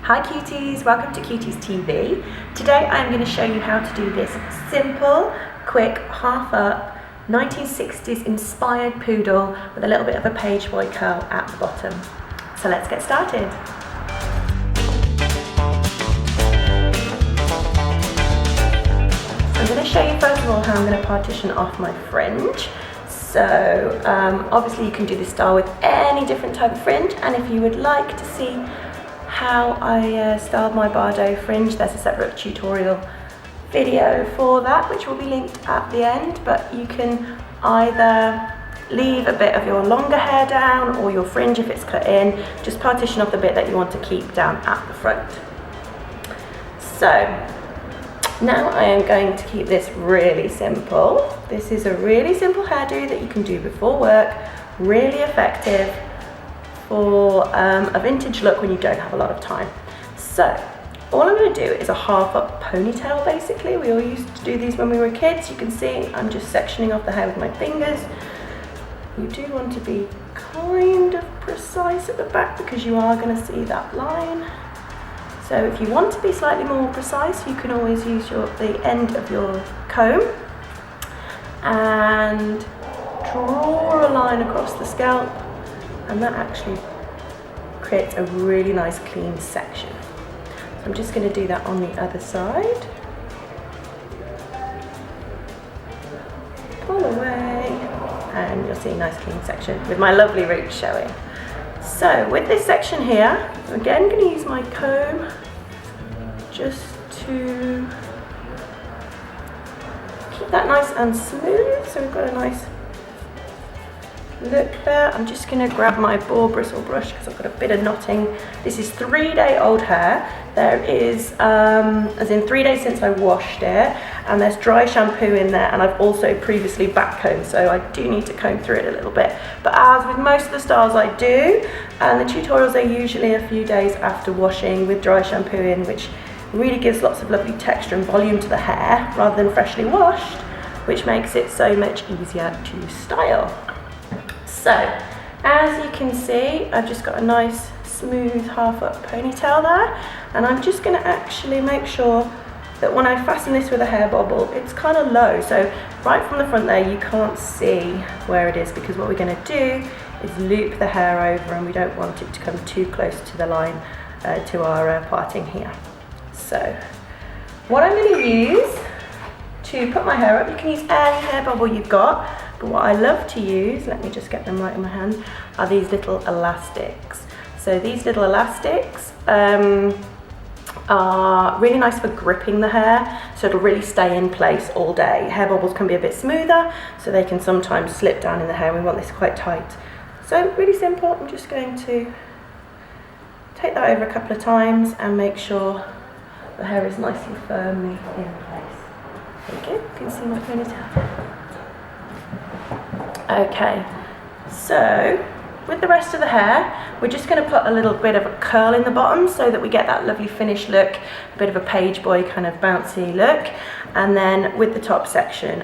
Hi cuties, welcome to Cuties TV. Today I'm going to show you how to do this simple, quick, half up, 1960s inspired poodle with a little bit of a page boy curl at the bottom. So let's get started. I'm going to show you first of all how I'm going to partition off my fringe. So obviously you can do this style with any different type of fringe, and if you would like to see how I styled my Bardo fringe, there's a separate tutorial video for that which will be linked at the end, but you can either leave a bit of your longer hair down or your fringe if it's cut in, just partition off the bit that you want to keep down at the front. So now I am going to keep this really simple. This is a really simple hairdo that you can do before work, really effective for a vintage look when you don't have a lot of time. So all I'm going to do is a half up ponytail basically. We all used to do these when we were kids. You can see I'm just sectioning off the hair with my fingers. You do want to be kind of precise at the back because you are going to see that line. So if you want to be slightly more precise, you can always use the end of your comb and draw a line across the scalp, and that actually creates a really nice clean section. So I'm just going to do that on the other side. Pull away, and you'll see a nice clean section with my lovely roots showing. So with this section here, I'm again going to use my comb just to keep that nice and smooth. So we've got a nice look there. I'm just going to grab my boar bristle brush because I've got a bit of knotting. This is 3-day-old hair. There is, as in 3 days since I washed it, and there's dry shampoo in there, and I've also previously back combed, so I do need to comb through it a little bit. But as with most of the styles I do, and the tutorials are usually a few days after washing with dry shampoo in, which really gives lots of lovely texture and volume to the hair rather than freshly washed, which makes it so much easier to style. So, as you can see, I've just got a nice smooth half up ponytail there, and I'm just going to actually make sure that when I fasten this with a hair bobble, it's kind of low, so right from the front there you can't see where it is, because what we're going to do is loop the hair over, and we don't want it to come too close to the line, to our parting here. So what I'm going to use to put my hair up, you can use any hair bobble you've got, but what I love to use, let me just get them right in my hand, are these little elastics. So these little elastics are really nice for gripping the hair, so it'll really stay in place all day. Hair bobbles can be a bit smoother, so they can sometimes slip down in the hair. We want this quite tight. So really simple, I'm just going to take that over a couple of times and make sure the hair is nice and firmly in place. There we go, you can see my ponytail. Okay, so with the rest of the hair, we're just going to put a little bit of a curl in the bottom so that we get that lovely finished look, a bit of a page boy kind of bouncy look. And then with the top section,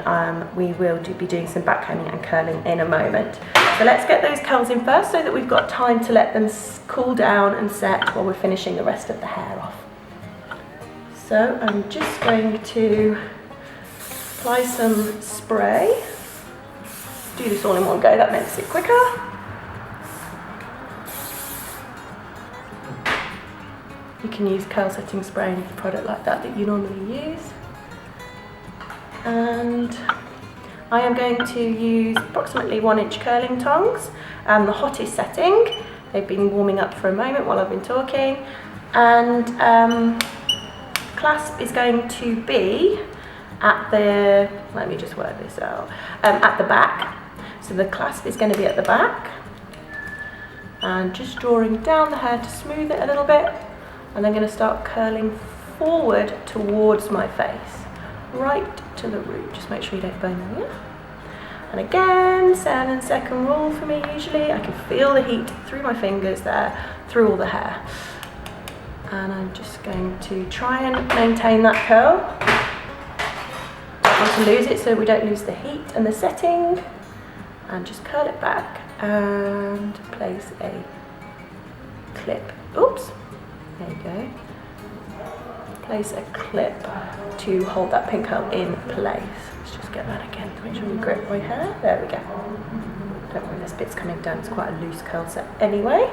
we will be doing some back combing and curling in a moment. So let's get those curls in first so that we've got time to let them cool down and set while we're finishing the rest of the hair off. So I'm just going to apply some spray. Do this all in one go, that makes it quicker. You can use curl setting spray in a product like that you normally use. And I am going to use approximately 1-inch curling tongs and the hottest setting. They've been warming up for a moment while I've been talking. And clasp is going to be at the, let me just work this out, at the back. So the clasp is going to be at the back, and just drawing down the hair to smooth it a little bit, and I'm going to start curling forward towards my face, right to the root. Just make sure you don't burn your ear. And again, 7-second rule for me usually. I can feel the heat through my fingers there, through all the hair. And I'm just going to try and maintain that curl. Don't want to lose it so we don't lose the heat and the setting. And just curl it back and place a clip. Oops, There you go. Place a clip to hold that pin curl in place. Let's just get that again to make sure we grip my hair. There we go. Don't worry, this bit's coming down. It's quite a loose curl set anyway.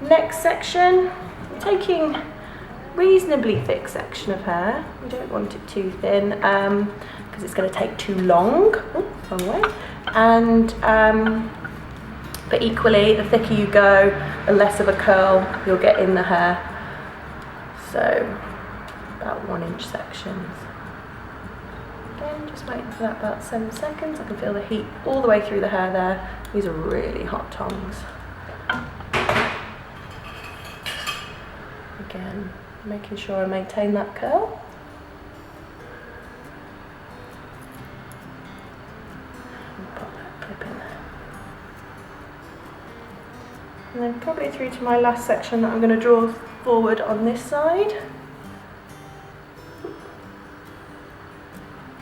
Next section, taking reasonably thick section of hair. We don't want it too thin because it's going to take too long. Ooh, wrong way. And but equally, the thicker you go, the less of a curl you'll get in the hair. So about 1 inch sections. Again, just waiting for that about 7 seconds. I can feel the heat all the way through the hair there. These are really hot tongs. Again, making sure I maintain that curl. And pop that clip in there. And then probably through to my last section that I'm going to draw forward on this side.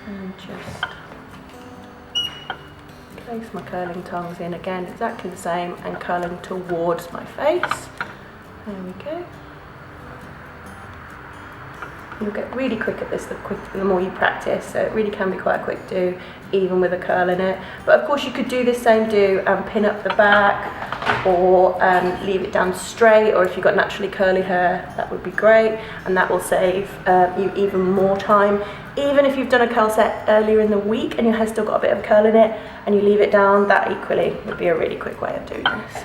And just place my curling tongs in again, exactly the same, and curling towards my face. There we go. You'll get really quick at this the more you practice, so it really can be quite a quick do, even with a curl in it. But of course you could do this same do and pin up the back, or leave it down straight, or if you've got naturally curly hair, that would be great, and that will save you even more time. Even if you've done a curl set earlier in the week and your hair's still got a bit of curl in it, and you leave it down, that equally would be a really quick way of doing this.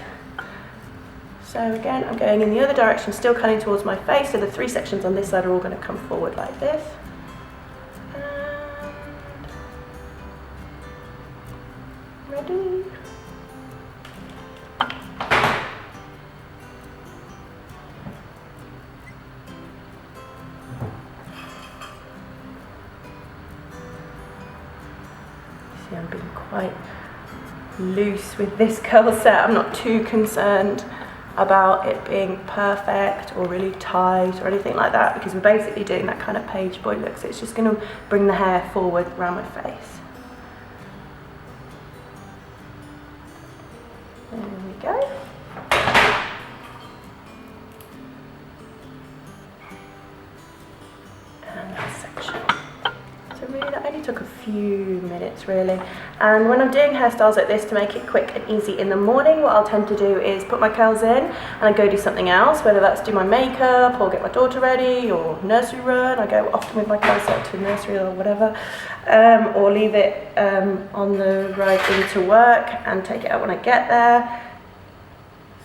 So again, I'm going in the other direction, still curling towards my face, so the 3 sections on this side are all going to come forward like this. And ready. See, I'm being quite loose with this curl set. I'm not too concerned about it being perfect or really tight or anything like that, because we're basically doing that kind of page boy look, so it's just going to bring the hair forward around my face. There we go. And that section. So really that only took a few minutes really. And when I'm doing hairstyles like this, to make it quick and easy in the morning, what I'll tend to do is put my curls in and I go do something else, whether that's do my makeup or get my daughter ready or nursery run. I go often with my curl set to nursery or whatever, or leave it on the ride into work and take it out when I get there.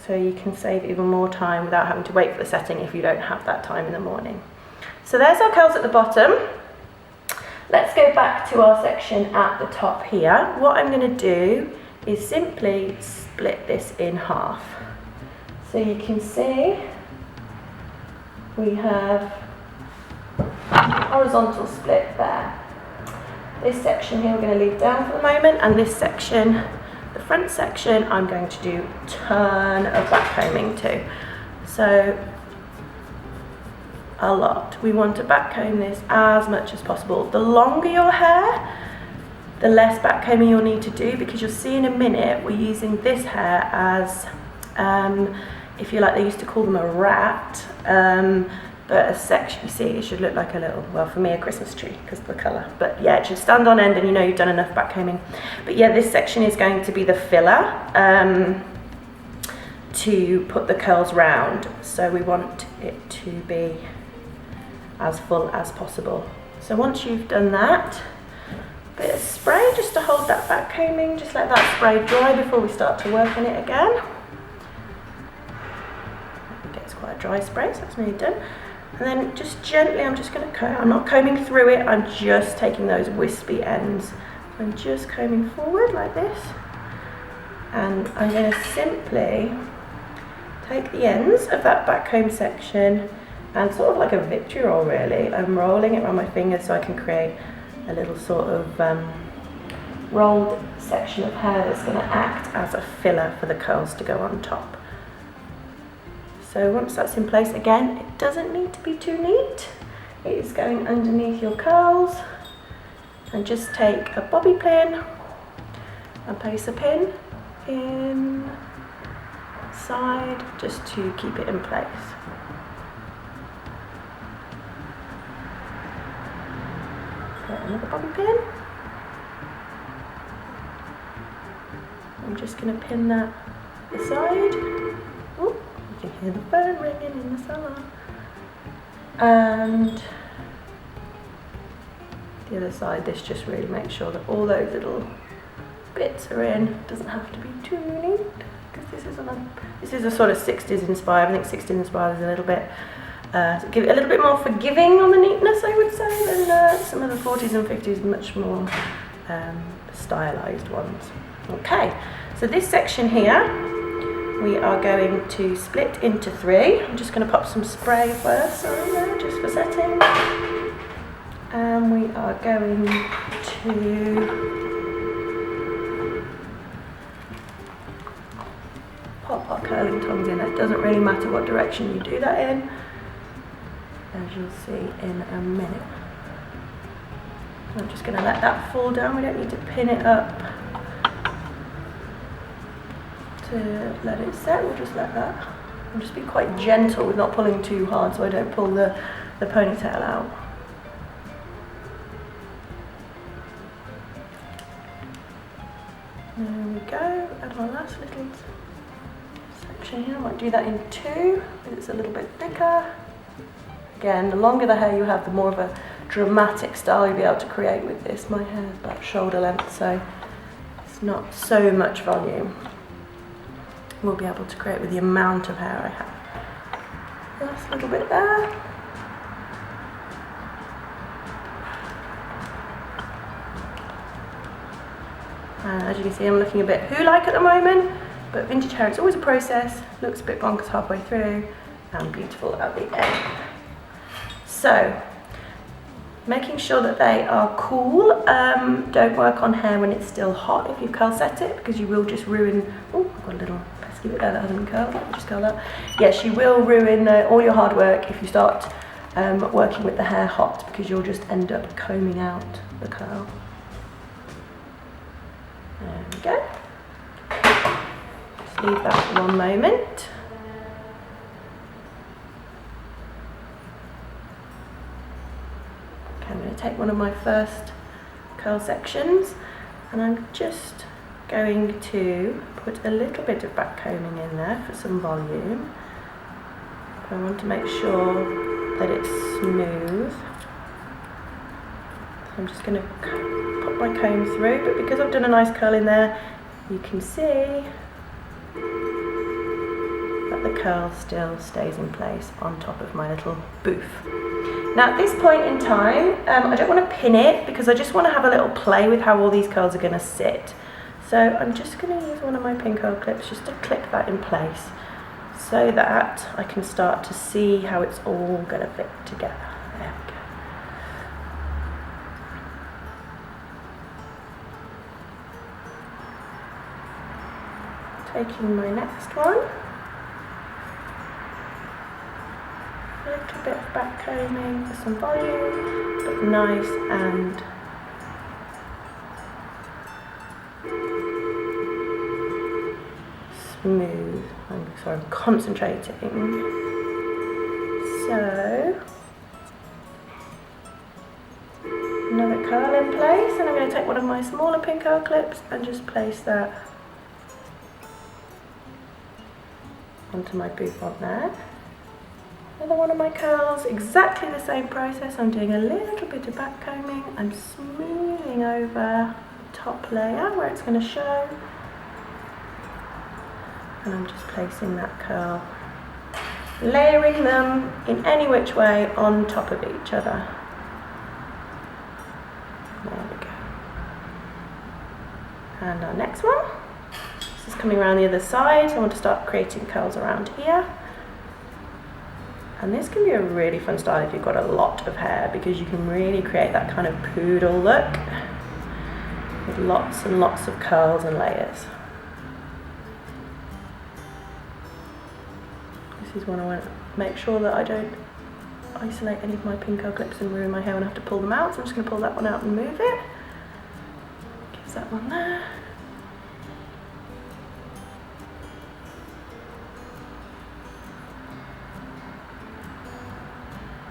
So you can save even more time without having to wait for the setting if you don't have that time in the morning. So there's our curls at the bottom. Let's go back to our section at the top here. What I'm going to do is simply split this in half. So you can see we have a horizontal split there. This section here we're going to leave down for the moment, and this section, the front section, I'm going to do a ton of back combing to. So a lot. We want to back comb this as much as possible. The longer your hair, the less back combing you'll need to do, because you'll see in a minute we're using this hair as, if you like, they used to call them a rat, but a section, you see, it should look like a little, well for me a Christmas tree because of the colour, but yeah, it should stand on end and you know you've done enough back combing. But yeah, this section is going to be the filler to put the curls round, so we want it to be as full as possible. So once you've done that, a bit of spray just to hold that back combing, just let that spray dry before we start to work on it again. Okay, it's quite a dry spray, so that's nearly done. And then just gently, I'm just going to comb, I'm not combing through it, I'm just taking those wispy ends. So I'm just combing forward like this, and I'm going to simply take the ends of that back comb section and sort of like a victory roll really, I'm rolling it around my fingers so I can create a little sort of rolled section of hair that's going to act as a filler for the curls to go on top. So once that's in place, again, it doesn't need to be too neat. It is going underneath your curls, and just take a bobby pin and place a pin inside just to keep it in place. Another bobby pin. I'm just going to pin that aside. Oh, you can hear the phone ringing in the salon. And the other side, this just really makes sure that all those little bits are in. It doesn't have to be too neat, because this is a sort of 60s inspired. I think 60s inspired is a little bit give it a little bit more forgiving on the neatness, I would say, than some of the 40s and 50s, much more stylized ones. Okay, so this section here we are going to split into 3. I'm just going to pop some spray first on there, just for setting. And we are going to pop our curling tongs in. It doesn't really matter what direction you do that in, as you'll see in a minute. I'm just going to let that fall down. We don't need to pin it up to let it set. We'll just let that. I'll just be quite gentle with not pulling too hard so I don't pull the ponytail out. There we go, and our last little section here. I might do that in 2, because it's a little bit thicker. Again, the longer the hair you have, the more of a dramatic style you'll be able to create with this. My hair is about shoulder length, so it's not so much volume. We'll be able to create with the amount of hair I have. Last little bit there. As you can see, I'm looking a bit who-like at the moment, but vintage hair, it's always a process. Looks a bit bonkers halfway through and beautiful at the end. So, making sure that they are cool. Don't work on hair when it's still hot if you curl set it, because you will just ruin. Oh, I've got a little pesky bit there that hasn't curled. Let me just curl that. Yes, you will ruin all your hard work if you start working with the hair hot, because you'll just end up combing out the curl. There we go. Just leave that for one moment. Okay, I'm going to take one of my first curl sections, and I'm just going to put a little bit of back combing in there for some volume. I want to make sure that it's smooth. So I'm just going to pop my comb through, but because I've done a nice curl in there, you can see that the curl still stays in place on top of my little boof. Now at this point in time, I don't want to pin it, because I just want to have a little play with how all these curls are going to sit. So I'm just going to use one of my pin curl clips just to clip that in place, so that I can start to see how it's all going to fit together. There we go. Taking my next one, a little bit of back combing for some volume, but nice and smooth. I'm concentrating. So, another curl in place, and I'm going to take one of my smaller pin curl clips and just place that onto my bouffant there. Another one of my curls, exactly the same process. I'm doing a little bit of back combing. I'm smoothing over the top layer where it's going to show. And I'm just placing that curl, layering them in any which way on top of each other. There we go. And our next one. This is coming around the other side, so I want to start creating curls around here. And this can be a really fun style if you've got a lot of hair, because you can really create that kind of poodle look with lots and lots of curls and layers. This is one I want to make sure that I don't isolate any of my pin curl clips and ruin my hair when I have to pull them out. So I'm just going to pull that one out and move it. Gives that one there.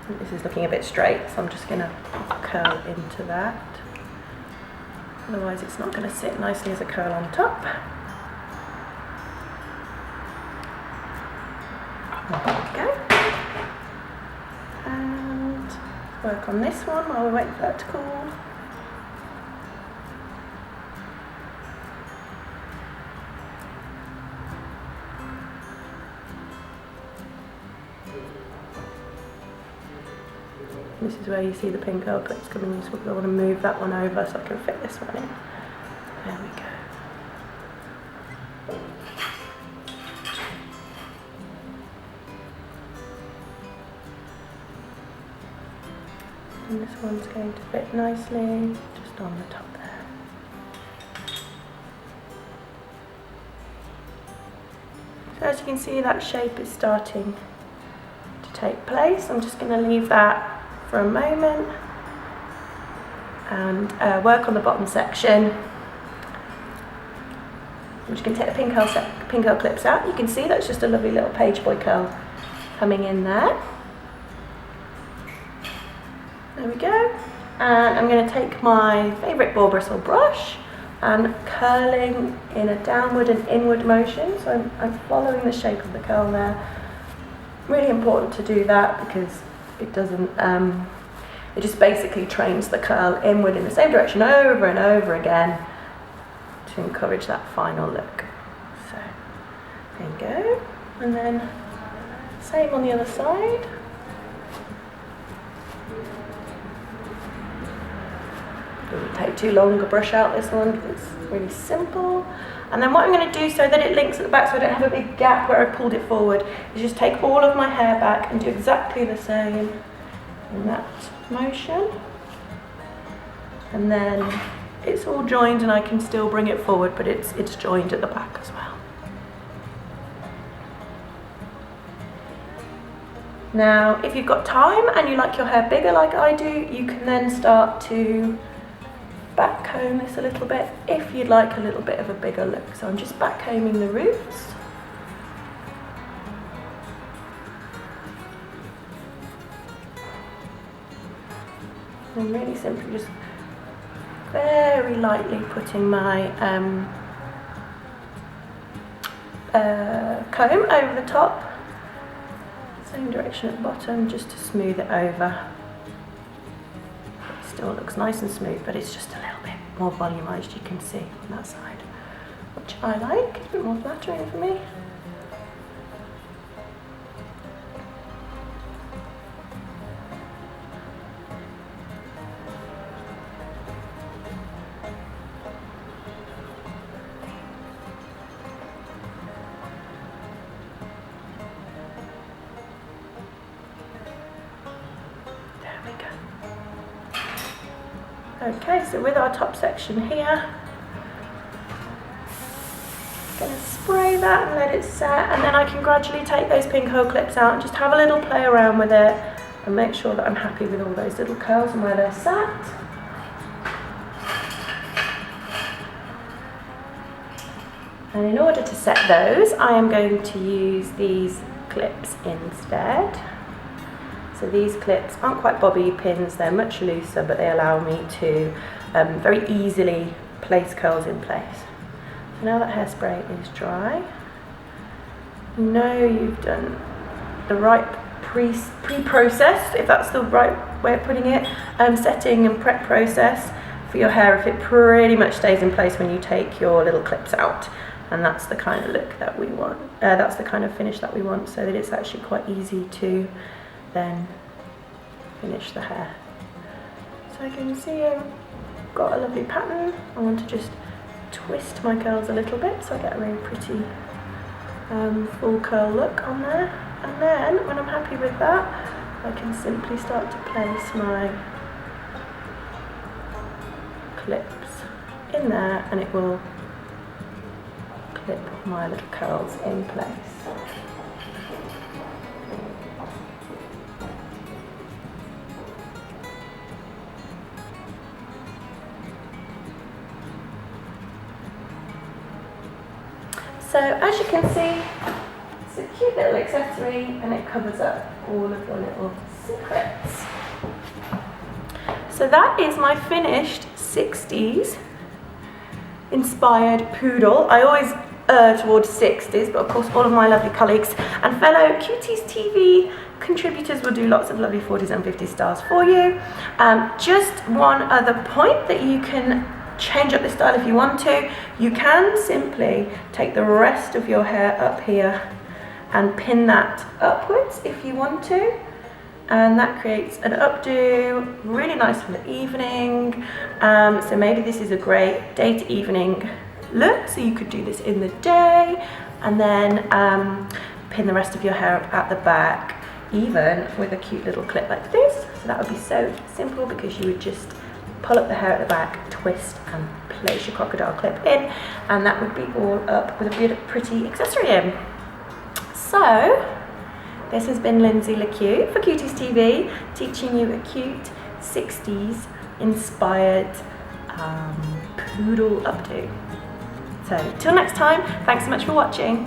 This is looking a bit straight, so I'm just going to curl into that. Otherwise it's not going to sit nicely as a curl on top. There we go. And work on this one while we wait for that to cool. This is where you see the pink curl clips coming in, so I want to move that one over so I can fit this one in. There we go. And this one's going to fit nicely, just on the top there. So as you can see, that shape is starting to take place. I'm just going to leave that for a moment and work on the bottom section. I'm just going to take the pink curl clips out. You can see that's just a lovely little page boy curl coming in there. There we go. And I'm going to take my favourite ball bristle brush and curling in a downward and inward motion. So I'm following the shape of the curl there. Really important to do that because it doesn't, it just basically trains the curl inward in the same direction over and over again to encourage that final look. So there you go. And then same on the other side. Doesn't take too long to brush out this one because it's really simple. And then what I'm going to do so that it links at the back so I don't have a big gap where I pulled it forward is just take all of my hair back and do exactly the same in that motion. And then it's all joined and I can still bring it forward, but it's joined at the back as well. Now, if you've got time and you like your hair bigger like I do, you can then start to back comb this a little bit if you'd like a little bit of a bigger look. So I'm just back combing the roots. And really simply just very lightly putting my comb over the top, same direction at the bottom, just to smooth it over. It still looks nice and smooth, but it's just a little bit more volumized, you can see on that side, which I like. It's a bit more flattering for me. Okay, so with our top section here, I'm going to spray that and let it set, and then I can gradually take those pink curl clips out and just have a little play around with it and make sure that I'm happy with all those little curls and where they're sat. And in order to set those, I am going to use these clips instead. So these clips aren't quite bobby pins, they're much looser, but they allow me to very easily place curls in place. So now that hairspray is dry, you know you've done the right pre-process, if that's the right way of putting it, setting and prep process for your hair if it pretty much stays in place when you take your little clips out. And that's the kind of look that we want, that's the kind of finish that we want, so that it's actually quite easy to then finish the hair. So I can see I've got a lovely pattern. I want to just twist my curls a little bit so I get a really pretty full curl look on there. And then when I'm happy with that, I can simply start to place my clips in there and it will clip my little curls in place. So as you can see, it's a cute little accessory and it covers up all of your little secrets. So that is my finished 60s inspired poodle. I always err towards 60s, but of course all of my lovely colleagues and fellow Cuties TV contributors will do lots of lovely 40s and 50s styles for you. Just one other point that you can change up the style if you want to. You can simply take the rest of your hair up here and pin that upwards if you want to, and that creates an updo, really nice for the evening. So maybe this is a great day to evening look, so you could do this in the day and then pin the rest of your hair up at the back, even with a cute little clip like this. So that would be so simple, because you would just pull up the hair at the back, twist and place your crocodile clip in, and that would be all up with a pretty accessory in. So this has been Lynsey Le Keux for Cuties TV, teaching you a cute 60s inspired poodle updo. So till next time, thanks so much for watching.